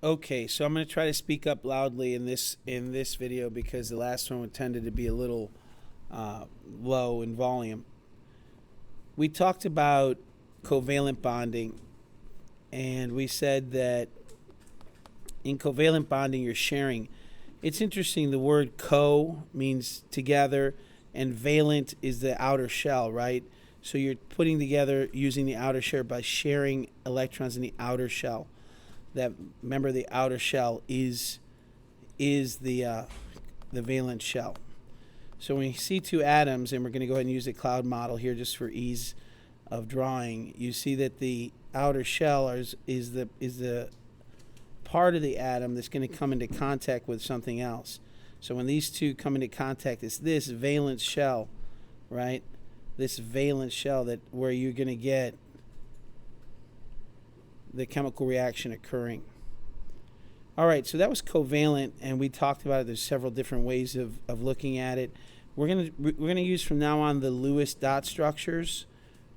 Okay, so I'm going to try to speak up loudly in this video because the last one tended to be a little low in volume. We talked about covalent bonding, and we said that in covalent bonding you're sharing. It's interesting, the word co means together, and valent is the outer shell, right? So you're putting together using the outer shell by sharing electrons in the outer shell. That, remember, the outer shell is the valence shell. So when you see two atoms, and we're going to go ahead and use the cloud model here just for ease of drawing, you see that the outer shell is the part of the atom that's going to come into contact with something else. So when these two come into contact, it's this valence shell, right? This valence shell that where you're going to get the chemical reaction occurring. All right, so that was covalent, and we talked about it. There's several different ways of looking at it. We're gonna use from now on the Lewis dot structures.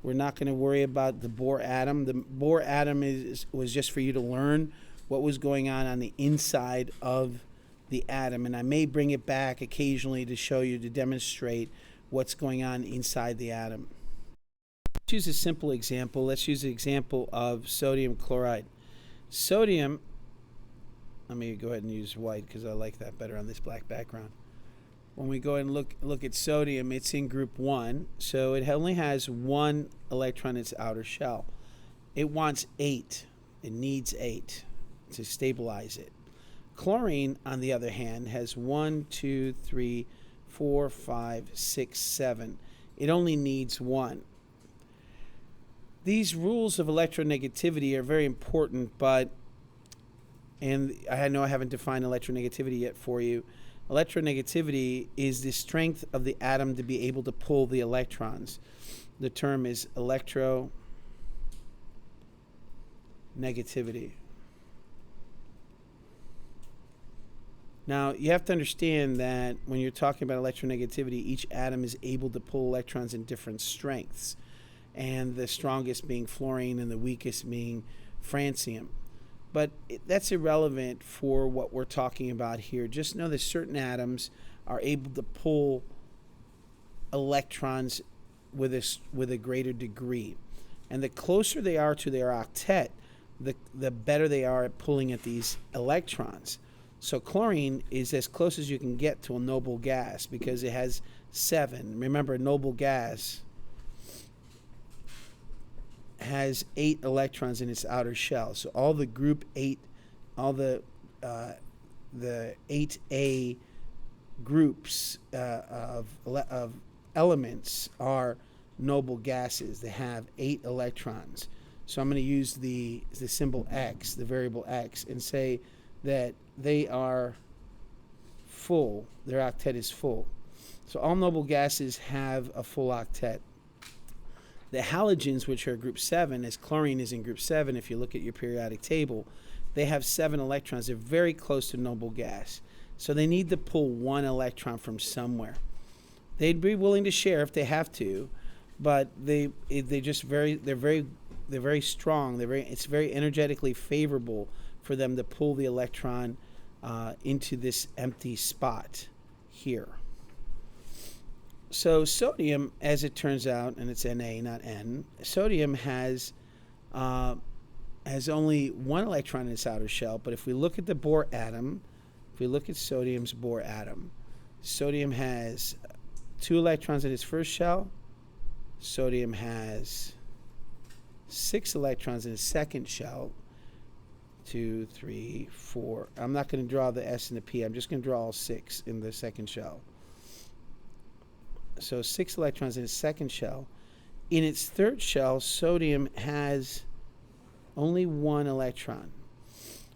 We're not going to worry about the Bohr atom. The Bohr atom was just for you to learn what was going on the inside of the atom, and I may bring it back occasionally to show you, to demonstrate what's going on inside the atom. Let's use a simple example. Let's use the example of sodium chloride. Sodium, let me go ahead and use white because I like that better on this black background. When we go and look at sodium, it's in group 1, so it only has 1 electron in its outer shell. It wants 8. It needs 8 to stabilize it. Chlorine, on the other hand, has 1, 2, 3, 4, 5, 6, 7. It only needs 1. These rules of electronegativity are very important, and I know I haven't defined electronegativity yet for you. Electronegativity is the strength of the atom to be able to pull the electrons. The term is electronegativity. Now, you have to understand that when you're talking about electronegativity, each atom is able to pull electrons in different strengths, and the strongest being fluorine and the weakest being francium. But that's irrelevant for what we're talking about here. Just know that certain atoms are able to pull electrons with a greater degree. And the closer they are to their octet, the better they are at pulling at these electrons. So chlorine is as close as you can get to a noble gas because it has 7. Remember, a noble gas has 8 electrons in its outer shell. So all the group 8, all the 8A groups of elements are noble gases. They have 8 electrons. So I'm going to use the symbol X, the variable X, and say that they are full. Their octet is full. So all noble gases have a full octet. The halogens, which are group 7, as chlorine is in group 7, if you look at your periodic table, they have 7 electrons. They're very close to noble gas. So they need to pull 1 electron from somewhere. They'd be willing to share if they have to, but they're very strong. It's very energetically favorable for them to pull the electron into this empty spot here. So sodium, as it turns out, and it's Na, not N, sodium has only 1 electron in its outer shell, but if we look at the Bohr atom, if we look at sodium's Bohr atom, sodium has 2 electrons in its first shell. Sodium has 6 electrons in its second shell. 2, 3, 4. I'm not going to draw the S and the P. I'm just going to draw all 6 in the second shell. So 6 electrons in its second shell. In its third shell, sodium has only 1 electron.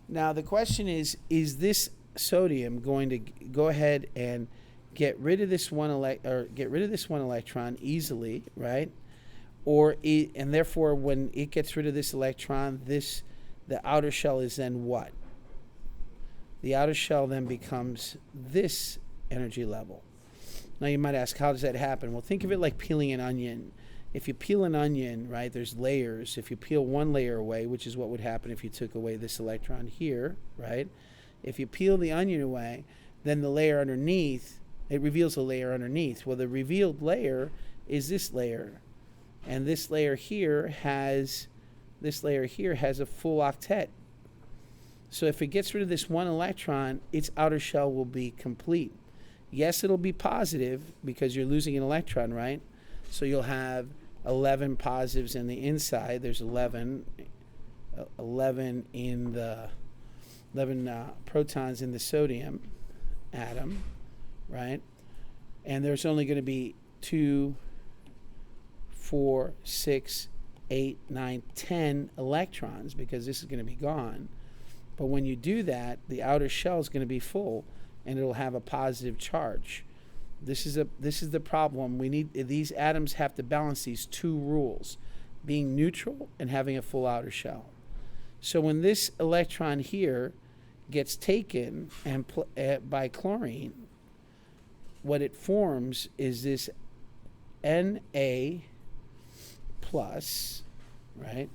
Now the question is this sodium going to go ahead and get rid of this one electron easily, right? And therefore, when it gets rid of this electron, the outer shell is then what? The outer shell then becomes this energy level. Now you might ask, how does that happen? Well, think of it like peeling an onion. if you peel an onion, right, there's layers. If you peel one layer away, which is what would happen if you took away this electron here, right? If you peel the onion away, then the layer underneath, it reveals a layer underneath. Well, the revealed layer is this layer. And this layer here has a full octet. So if it gets rid of this one electron, its outer shell will be complete. Yes, it'll be positive because you're losing an electron, right? So you'll have 11 positives in the inside. There's 11 in the 11 protons in the sodium atom, right? And there's only going to be 2, 4, 6, 8, 9, 10 electrons because this is going to be gone. But when you do that, the outer shell is going to be full and it'll have a positive charge. This is the problem. These atoms have to balance these two rules, being neutral and having a full outer shell. So when this electron here gets taken by chlorine, what it forms is this Na plus, right?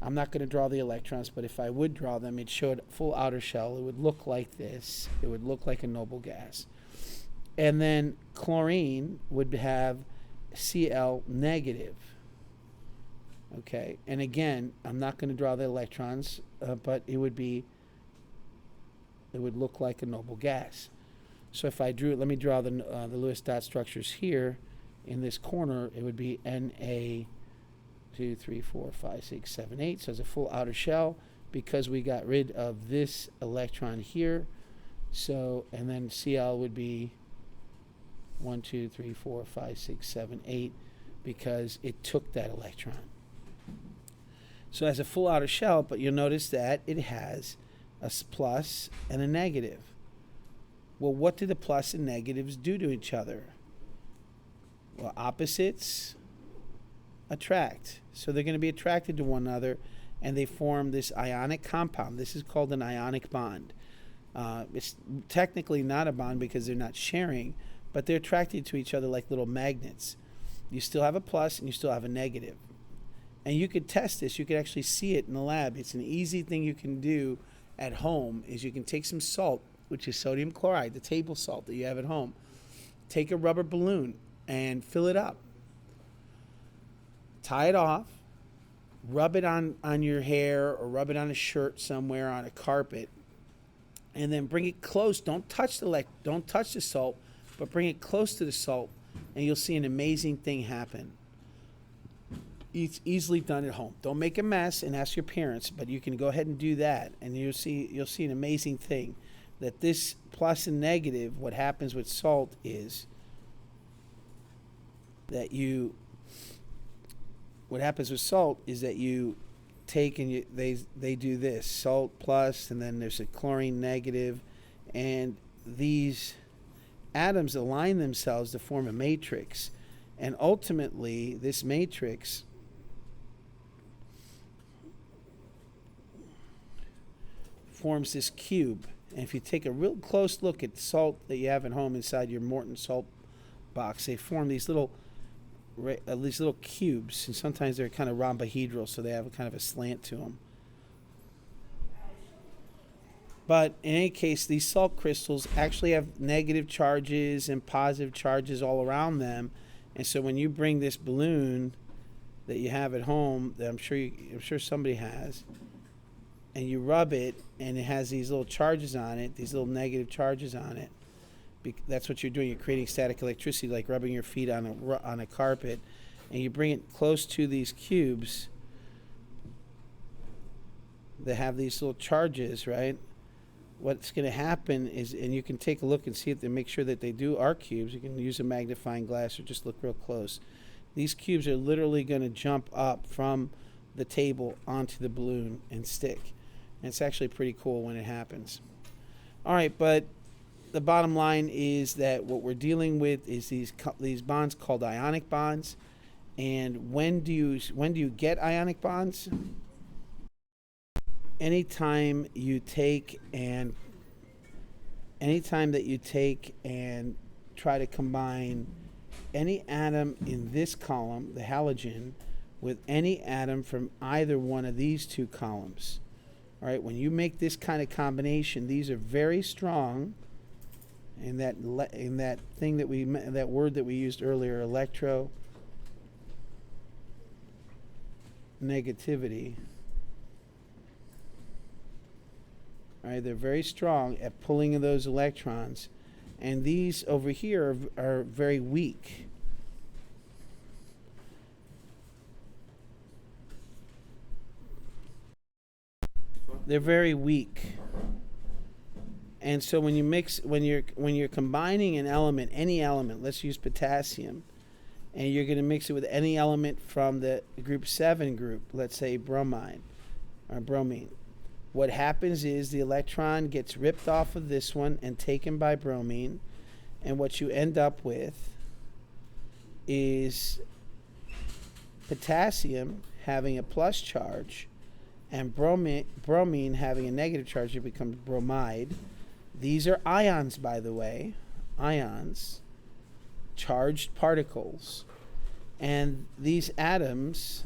I'm not going to draw the electrons, but if I would draw them, it showed full outer shell. It would look like this. It would look like a noble gas. And then chlorine would have Cl negative. Okay, and again, I'm not going to draw the electrons, but it would look like a noble gas. So if I drew it, let me draw the Lewis dot structures here. In this corner, it would be Na 2, 3, 4, 5, 6, 7, 8. So it's a full outer shell because we got rid of this electron here. So, and then Cl would be 1, 2, 3, 4, 5, 6, 7, 8 because it took that electron. So it has a full outer shell, but you'll notice that it has a plus and a negative. Well, what do the plus and negatives do to each other? Well, opposites attract. So they're going to be attracted to one another, and they form this ionic compound. This is called an ionic bond. It's technically not a bond because they're not sharing, but they're attracted to each other like little magnets. You still have a plus and you still have a negative. And you could test this. You could actually see it in the lab. It's an easy thing you can do at home is you can take some salt, which is sodium chloride, the table salt that you have at home. Take a rubber balloon and fill it up. Tie it off. Rub it on your hair or rub it on a shirt somewhere on a carpet. And then bring it close. Don't touch the salt, but bring it close to the salt and you'll see an amazing thing happen. It's easily done at home. Don't make a mess and ask your parents, but you can go ahead and do that, and you'll see an amazing thing. That this plus and negative, what happens with salt is that you take and they do this salt plus, and then there's a chlorine negative, and these atoms align themselves to form a matrix, and ultimately this matrix forms this cube. And if you take a real close look at salt that you have at home inside your Morton salt box, they form these little cubes, and sometimes they're kind of rhombohedral, so they have a kind of a slant to them. But in any case, these salt crystals actually have negative charges and positive charges all around them, and so when you bring this balloon that you have at home, that I'm sure somebody has, and you rub it, and it has these little charges on it, these little negative charges on it. That's what you're doing. You're creating static electricity, like rubbing your feet on a carpet, and you bring it close to these cubes that have these little charges, right? What's going to happen is, and you can take a look and see it to make sure that they are cubes. You can use a magnifying glass or just look real close. These cubes are literally going to jump up from the table onto the balloon and stick. And it's actually pretty cool when it happens. All right, but the bottom line is that what we're dealing with is these bonds called ionic bonds. And when do you get ionic bonds? Anytime that you take and try to combine any atom in this column, the halogen, with any atom from either one of these two columns. All right, when you make this kind of combination, these are very strong. In that thing that word that we used earlier, electronegativity. All right, they're very strong at pulling those electrons, and these over here are very weak. They're very weak. And so when you're combining an element, any element, let's use potassium, and you're going to mix it with any element from the group 7 group, let's say bromine or bromine. What happens is the electron gets ripped off of this one and taken by bromine, and what you end up with is potassium having a plus charge and bromine having a negative charge. It becomes bromide. These are ions, by the way, ions, charged particles, and these atoms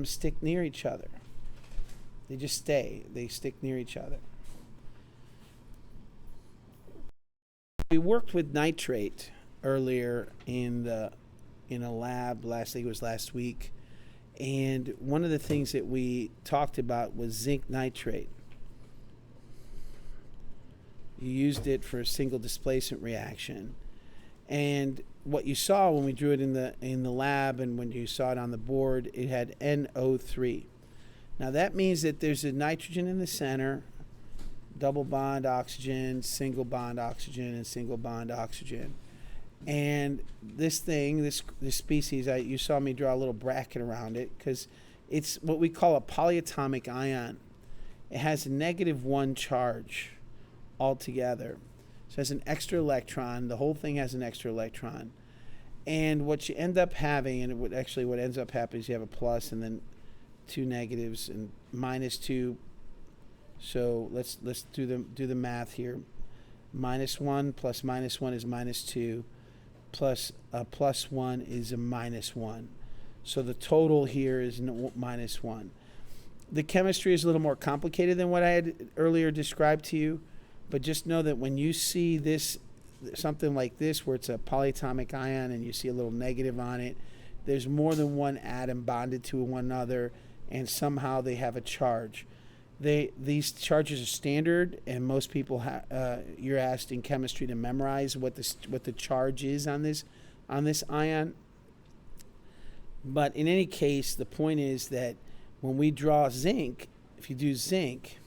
stick near each other. They stick near each other. We worked with nitrate earlier in a lab, I think it was last week, and one of the things that we talked about was zinc nitrate. You used it for a single displacement reaction, and what you saw when we drew it in the lab and when you saw it on the board, it had NO3. Now that means that there's a nitrogen in the center, double bond oxygen, single bond oxygen, and single bond oxygen. And this thing, this species, you saw me draw a little bracket around it because it's what we call a polyatomic ion. It has a -1 charge altogether. So it has an extra electron. The whole thing has an extra electron. And what you end up having, and what ends up happening is you have a plus and then 2 negatives and -2. So let's do the math here. -1 plus -1 is -2, plus a +1 is a -1. So the total here is -1. The chemistry is a little more complicated than what I had earlier described to you, but just know that when you see this, something like this, where it's a polyatomic ion and you see a little negative on it, there's more than one atom bonded to one another, and somehow they have a charge. These charges are standard, and most people you're asked in chemistry to memorize what the charge is on this ion. But in any case, the point is that when we draw zinc, if you do zinc,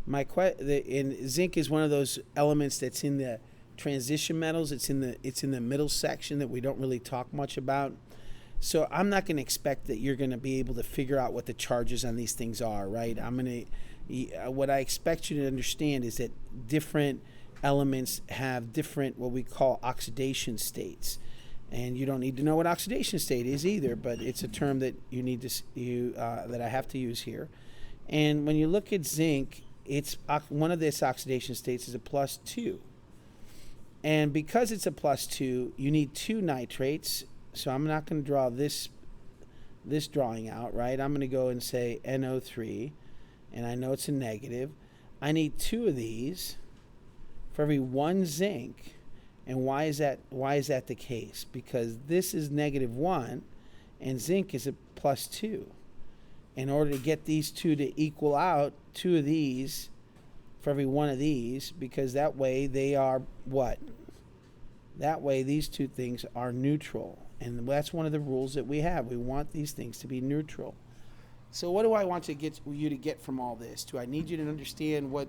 zinc is one of those elements that's in the transition metals. It's in the middle section that we don't really talk much about. So I'm not going to expect that you're going to be able to figure out what the charges on these things are, right? What I expect you to understand is that different elements have different, what we call oxidation states. And you don't need to know what oxidation state is either, but it's a term that that I have to use here. And when you look at zinc, one of this oxidation states is a +2. And because it's a +2, you need 2 nitrates. So I'm not going to draw this drawing out, right? I'm going to go and say NO3, and I know it's a negative. I need 2 of these for every 1 zinc. And why is that the case? Because this is -1, and zinc is a +2. In order to get these two to equal out, 2 of these for every 1 of these, because that way they are what? That way these two things are neutral. And that's one of the rules that we have. We want these things to be neutral. So what do I want you to get from all this? Do I need you to understand what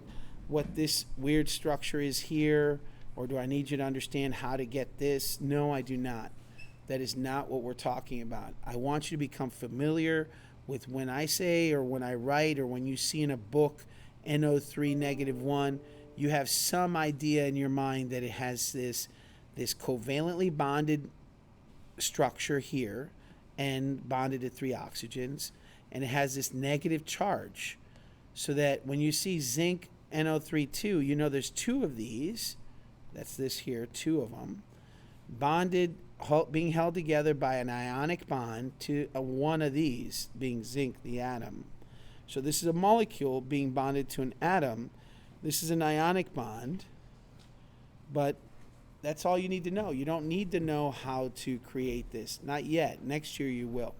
this weird structure is here? Or do I need you to understand how to get this? No, I do not. That is not what we're talking about. I want you to become familiar with when I say or when I write or when you see in a book NO3 -1, you have some idea in your mind that it has this covalently bonded structure here and bonded to 3 oxygens, and it has this negative charge, so that when you see zinc NO3 you know there's 2 of these, that's this here, 2 of them, bonded being held together by an ionic bond to one of these, being zinc, the atom. So this is a molecule being bonded to an atom. This is an ionic bond, but that's all you need to know. You don't need to know how to create this. Not yet. Next year you will.